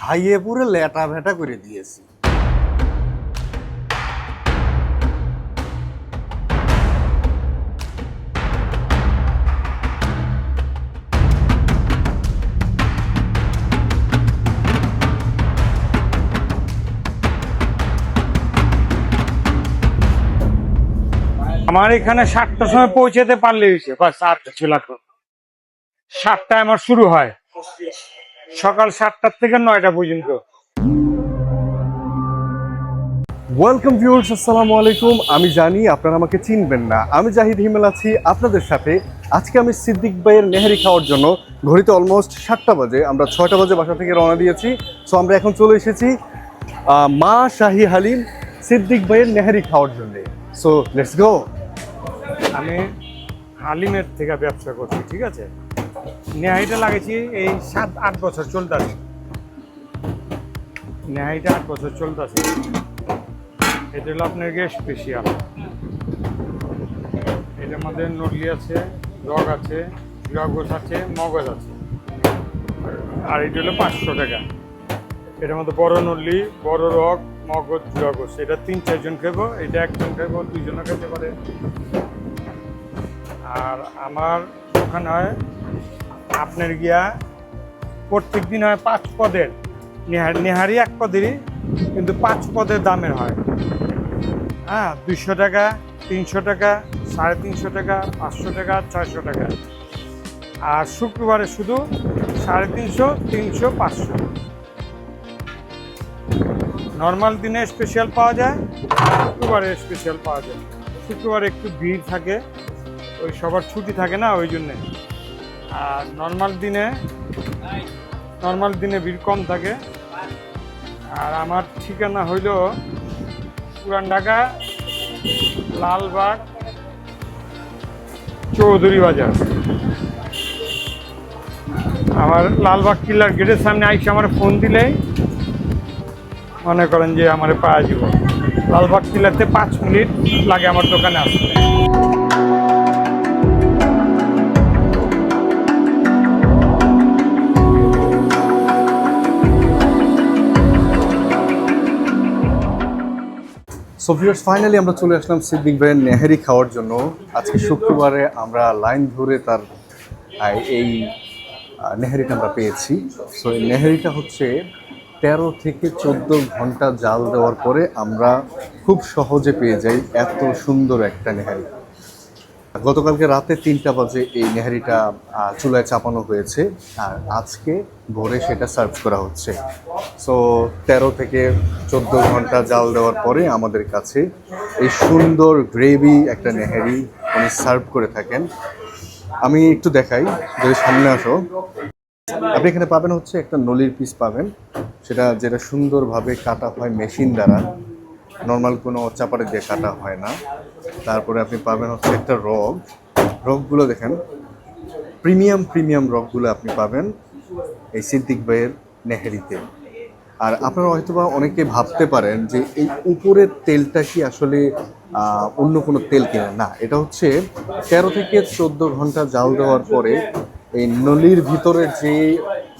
খাইয়ে পুরো লেটা ভেটা করে দিয়েছি। আমার এখানে 7টার সময় পৌঁছাতে পারলে হয়েছে, বাস আর কিছু লাগবে না। 7টায় আমার শুরু হয়, সকাল 7টা থেকে 9টা পর্যন্ত। ওয়েলকাম ভিউয়ার্স, আসসালামু আলাইকুম। আমি জানি আপনারা আমাকে চিনবেন না, আমি জাহিদ হিমেল আছি আপনাদের সাথে। আজকে আমি সিদ্দিক ভাইয়ের নেহারি খাওয়ার জন্য, ঘড়িতে অলমোস্ট 7টা বাজে, আমরা 6টা বাজে বাসা থেকে রওনা দিয়েছি। সো আমরা এখন চলে এসেছি মা শাহী হালিম সিদ্দিক ভাইয়ের নেহারি খাওয়ার জন্য। So let's go. আমি হালিমের থেকে ব্যবসা করছি, ঠিক আছে। নেহাইটা লাগেছি এই 7-8 বছর চলতেছে। নেহাইটা 8 বছর চলতেছে। এটা হলো আপনার গিয়ে স্পেশাল। এটার মধ্যে নলি আছে, রগ আছে, জগস আছে, মগজ আছে। আর এটা হলো 500 টাকা। এটার মধ্যে বড় নলি, বড় রগ, মগজ, জগস। এটা 3-4 জন খাবো, এটা একজন খাবো, 2জনও খেতে পারে। আর আমার দোকান হয় আপনার গিয়া প্রত্যেক দিন হয় 5 পদের নেহারি, 1 পদেরই, কিন্তু 5 পদের দামের হয়। হ্যাঁ, 200 টাকা, 300 টাকা, 350 টাকা, 500 টাকা, 600 টাকা। আর শুক্রবারে শুধু 350, 300, 500। নর্মাল দিনে স্পেশাল পাওয়া যায়, শুক্রবারে স্পেশাল পাওয়া যায়। শুক্রবারে একটু ভিড় থাকে, ওই সবার ছুটি থাকে না, ওই জন্যে। আর নর্মাল দিনে ভিড় কম থাকে। আর আমার ঠিকানা হইল পুরান ঢাকা, লালবাগ, চৌধুরী বাজার। আমার লালবাগ কিল্লার গেটের সামনে আইসে আমার ফোন দিলেই মনে করেন যে আমার পাওয়া যাব। লালবাগ কিল্লাতে 5 মিনিট লাগে আমার দোকানে আসতে। সো ভিউয়ার্স, ফাইনালি আমরা চলে আসলাম সিদ্দিক ভাইয়ের নেহারি খাওয়ার জন্য। আজকে শুক্রবারে আমরা লাইন ধরে তার এই নেহারিটা আমরা পেয়েছি। সো এই নেহারিটা হচ্ছে 13 থেকে 14 ঘন্টা জাল দেওয়ার পরে আমরা খুব সহজে পেয়ে যাই এত সুন্দর একটা নেহারি। গতকালকে রাতে 3টা বাজে এই নেহারিটা চুলায় চাপানো হয়েছে, আর আজকে ভোরে সেটা সার্ভ করা হচ্ছে। সো 13 থেকে 14 ঘন্টা জাল দেওয়ার পরে আমাদের কাছে এই সুন্দর গ্রেভি একটা নেহারি উনি সার্ভ করে থাকেন। আমি একটু দেখাই, যদি সামনে আসো। আপনি এখানে পাবেন হচ্ছে একটা নলির পিস পাবেন, যেটা সুন্দরভাবে কাটা হয় মেশিন দ্বারা, নর্মাল কোনো চাপারে দিয়ে কাটা হয় না। তারপরে আপনি পাবেন হচ্ছে একটা রগগুলো দেখেন, প্রিমিয়াম রগগুলো আপনি পাবেন এই সিদ্দিক ভাইয়ের নেহারিতে। আর আপনারা হয়তোবা অনেকে ভাবতে পারেন যে এই উপরের তেলটা কি আসলে অন্য কোনো তেল কিনা, না, এটা হচ্ছে 13 থেকে 14 ঘন্টা জাল দেওয়ার পরে এই নলির ভিতরে যে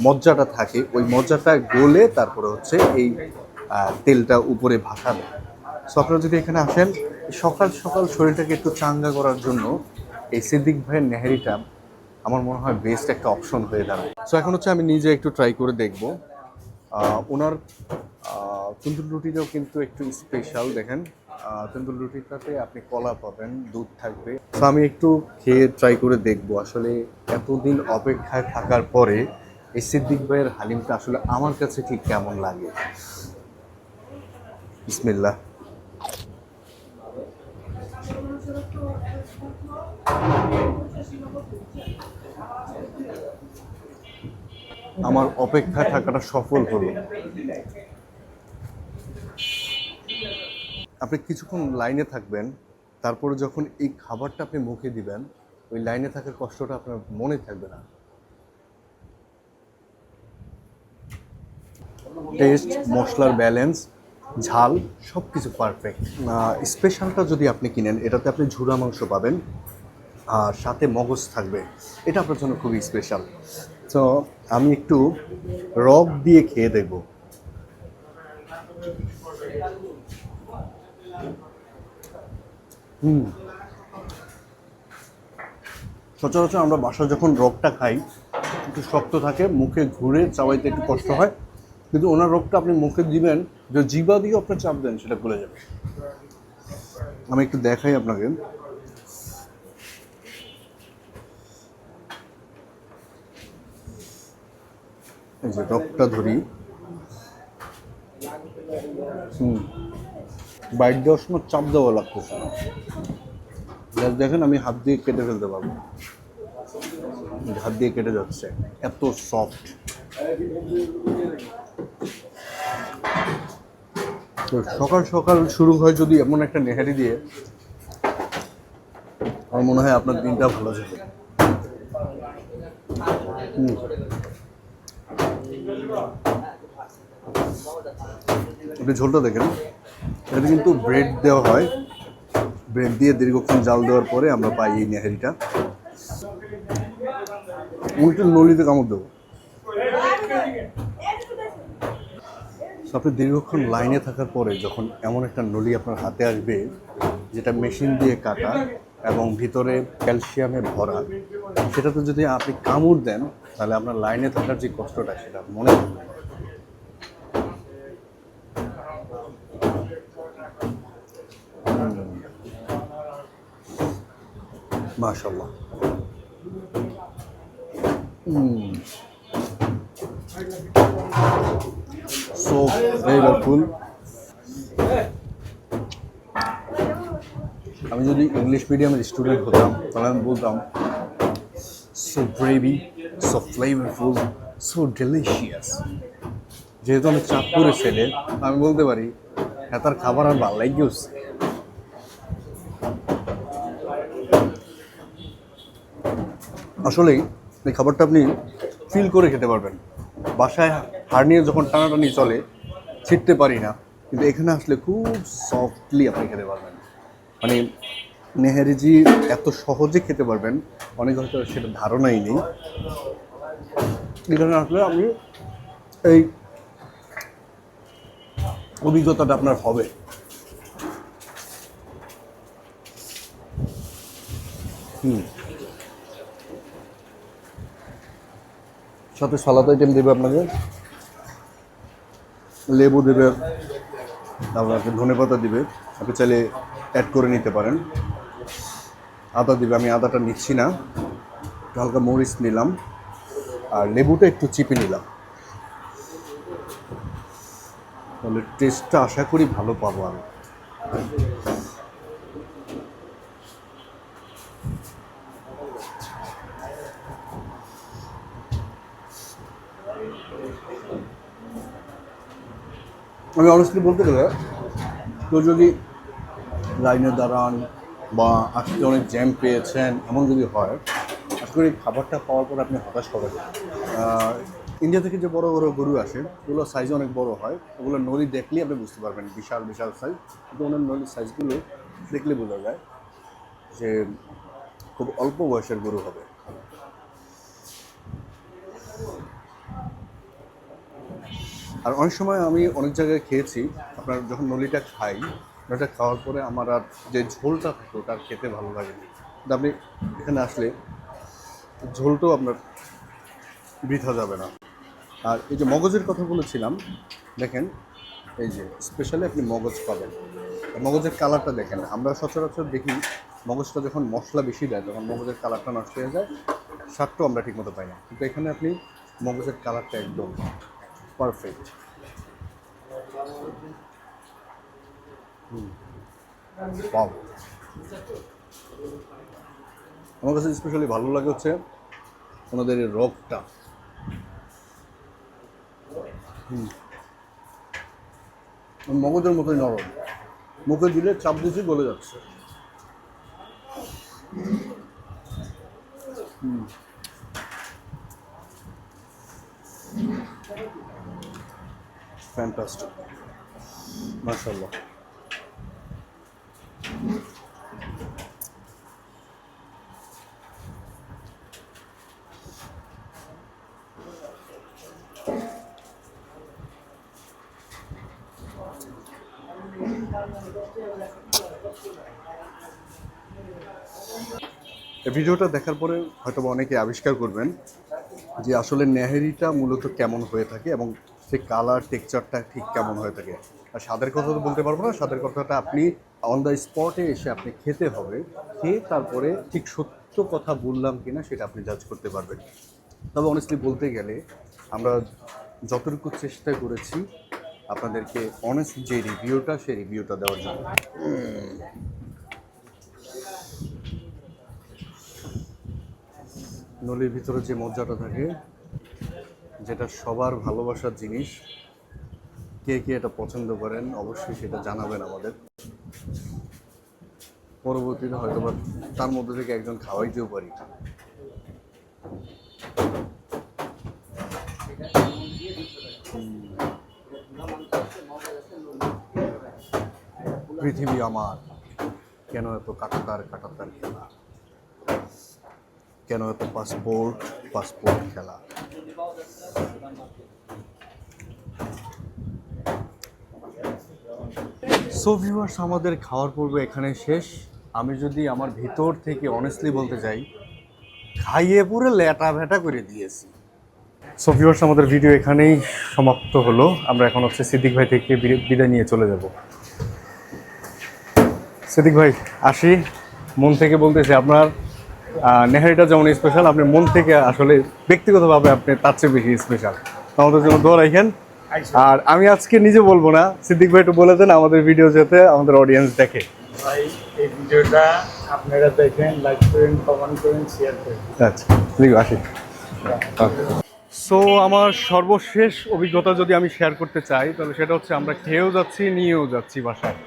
মজ্জাটা থাকে, ওই মজ্জাটা গলে তারপরে হচ্ছে এই তেলটা উপরে ভাসানো। সো আপনারা যদি এখানে আসেন সকাল সকাল শরীরটাকে একটু চাঙ্গা করার জন্য, এই সিদ্দিক ভাইয়ের নেহারিটা আমার মনে হয় বেস্ট একটা অপশন হয়ে দাঁড়ায়। সো এখন হচ্ছে আমি নিজে একটু ট্রাই করে দেখব। ওনার তন্দুর রুটিটাও কিন্তু একটু স্পেশাল। দেখেন, তন্দুর রুটিটাতে আপনি কলা পাবেন, দুধ থাকবে। তো আমি একটু খেয়ে ট্রাই করে দেখব আসলে এতদিন অপেক্ষায় থাকার পরে এই সিদ্দিক ভাইয়ের হালিমটা আসলে আমার কাছে ঠিক কেমন লাগে। বিসমিল্লাহ। আমার অপেক্ষায় থাকাটা সফল হলো। আপনি কিছুক্ষণ লাইনে থাকবেন, তারপরে যখন এই খাবারটা আপনি মুখে দিবেন, ওই লাইনে থাকার কষ্টটা আপনার মনে থাকবে না। টেস্ট, মশলার ব্যালেন্স, ঝাল সব কিছু পারফেক্ট। স্পেশালটা যদি আপনি কিনেন, এটাতে আপনি ঝুরা মাংস পাবেন আর সাথে মগজ থাকবে, এটা আপনার জন্য খুবই স্পেশাল। তো আমি একটু রক দিয়ে খেয়ে দেখব। সচরাচর আমরা বাসায় যখন রকটা খাই একটু শক্ত থাকে, মুখে ঘুরে চাবাইতে একটু কষ্ট হয়, কিন্তু ওনার রকটা আপনি মুখে দিবেন, যে জিবা দিয়ে আপনি চাপ দেন সেটা গলে যাবে। আমি একটু দেখাই আপনাকে। এই যে রকটা ধরি, বাইট দেওয়ার সময় চাপ দেওয়া লাগতেছে না। দেখেন আমি হাত দিয়ে কেটে ফেলতে পারবো, হাত দিয়ে কেটে যাচ্ছে, এত সফট। তো সকাল সকাল শুরু হয় যদি এমন একটা নেহারি দিয়ে, আমার মনে হয় আপনার দিনটা ভালো যাবে। আপনি ঝোলটা দেখেন, এটা কিন্তু ব্রেড দেওয়া হয়, ব্রেড দিয়ে দীর্ঘক্ষণ জাল দেওয়ার পরে আমরা পাই এই নেহারিটা। উল্টে নলিতে কামড় দেবো। আপনি দীর্ঘক্ষণ লাইনে থাকার পরে যখন এমন একটা নলি আপনার হাতে আসবে, যেটা মেশিন দিয়ে কাটা এবং ভিতরে ক্যালসিয়ামে ভরা, সেটাতে যদি আপনি কামড় দেন তাহলে আপনার লাইনে থাকার যে কষ্টটা সেটা মনে হবে না। মাশাআল্লাহ। So flavourful. আমি যদি ইংলিশ মিডিয়ামের স্টুডেন্ট হতাম তাহলে আমি বলতাম so gravy, so flavourful, so delicious. যেহেতু আমি চাঁদপুরের ছেলে, আমি বলতে পারি হ্যাঁ তার খাবার আর ভালো লাগছে। আসলেই এই খাবারটা আপনি ফিল করে খেতে পারবেন। বাসায় হাড় নিয়ে যখন টানাটানি চলে ছিটতে পারি না, কিন্তু এখানে আসলে খুব সফটলি আপনি খেতে পারবেন। মানে নেহারি জি এত সহজে খেতে পারবেন, অনেক হয়তো সেটা ধারণাই নেই। এখানে আসলে আপনি এই অভিজ্ঞতাটা আপনার হবে। সাথে সালাদ আইটেম দেবে আপনাকে, লেবু দেবে, তারপর আপনি ধনেপাতা দিবে, আপনি চাইলে অ্যাড করে নিতে পারেন। আদা দিবে, আমি আদাটা নিচ্ছি না, একটু হালকা মরিচ নিলাম, আর লেবুটা একটু চিপে নিলাম। তাহলে টেস্টটা আশা করি ভালো পাবো আমি। আমি অনেস্টলি বলতে গেলে কেউ যদি লাইনে দাঁড়ান বা আজকে অনেক জ্যাম পেয়েছেন এমন যদি হয়, আশা করি খাবারটা পাওয়ার পর আপনি হতাশ হবেন। ইন্ডিয়া থেকে যে বড় বড় গরু আসে ওগুলো সাইজ অনেক বড় হয়, ওগুলো নলি দেখলেই আপনি বুঝতে পারবেন বিশাল বিশাল সাইজ, কিন্তু ওনার নলির সাইজগুলো দেখলে বোঝা যায় যে খুব অল্প বয়সের গরু হবে। আর অনেক সময় আমি অনেক জায়গায় খেয়েছি, আপনার যখন নলিটা খাই, নলিটা খাওয়ার পরে আমার আর যে ঝোলটা থাকতো ওটা আর খেতে ভালো লাগেনি। কিন্তু আপনি এখানে আসলে ঝোলটাও আপনার বৃথা যাবে না। আর এই যে মগজের কথা বলেছিলাম, দেখেন এই যে স্পেশালি আপনি মগজ পাবেন, মগজের কালারটা দেখেন। আমরা সচরাচর দেখি মগজটা যখন মশলা বেশি দেয় তখন মগজের কালারটা নষ্ট হয়ে যায়, স্বাদটাও আমরা ঠিকমতো পাই না, কিন্তু এখানে আপনি মগজের কালারটা একদম পারফেক্ট। ওয়াও। আমার কাছে স্পেশালি ভালো লাগে হচ্ছে ওনাদের এই রকটা। মগজের মতোই নরম, মুখে দিলে চাপ দিচ্ছি গলে যাচ্ছে। ফ্যান্টাস্টিক, মাশাআল্লাহ। এই ভিডিওটা দেখার পরে হয়তো অনেকে আবিষ্কার করবেন যে আসলে নেহেরিটা মূলত কেমন হয়ে থাকে এবং সেই কালার টেক্সচারটা ঠিক কেমন হয়ে থাকে। আর স্বাদের কথা তো বলতে পারবো না, স্বাদের কথাটা আপনি অন দ্য স্পটে এসে আপনি খেতে হবে, খেয়ে তারপরে ঠিক সত্য কথা বললাম কিনা সেটা আপনি জাজ করতে পারবেন। তবে অনেস্টলি বলতে গেলে আমরা যতটুকু চেষ্টা করেছি আপনাদেরকে অনেস্ট যে রিভিউটা সেই রিভিউটা দেওয়ার জন্য। নলির ভিতরে যে মজ্জাটা থাকে, যেটা সবার ভালোবাসার জিনিস, কে কে এটা পছন্দ করেন অবশ্যই সেটা জানাবেন আমাদের। পরবর্তীতে হয়তো বা তার মধ্যে থেকে একজন খাওয়াইতেও পারি। পৃথিবী আমার, কেন এত কাটাতার কাটাতার খেলা, কেন এত পাসপোর্ট পাসপোর্ট খেলা। সো ভিউয়ার্স, আমাদের খাওয়ার পর্ব এখানে শেষ। আমি যদি আমার ভিতর থেকে অনেস্টলি বলতে চাই, খাইয়ে পুরো লেটা ভেটা করে দিয়েছি। সো ভিউয়ার্স, আমাদের ভিডিও এখানেই সমাপ্ত হলো। আমরা এখন হচ্ছে সিদ্দিক ভাই থেকে বিদায় নিয়ে চলে যাব। সিদ্দিক ভাই আসি, মন থেকে বলতেছি আপনার নেহারিটা যেমন স্পেশাল, আপনি মন থেকে আসলে ব্যক্তিগতভাবে আপনি তার চেয়ে বেশি স্পেশাল। আমাদের জন্য দোয়া রাখেন। আর আমি আজকে নিজে বলবো না, সিদ্দিক ভাই একটু বলে দেন আমাদের ভিডিও যাতে আমাদের অডিয়েন্স দেখে। ভাই এই ভিডিওটা আপনারা দেখেন, লাইক করেন, কমেন্ট করেন, শেয়ার করেন। আচ্ছা ঠিক আসি। সো আমার সর্বশেষ অভিজ্ঞতা যদি আমি শেয়ার করতে চাই তাহলে সেটা হচ্ছে আমরা খেয়েও যাচ্ছি, নিয়েও যাচ্ছি বাসায়।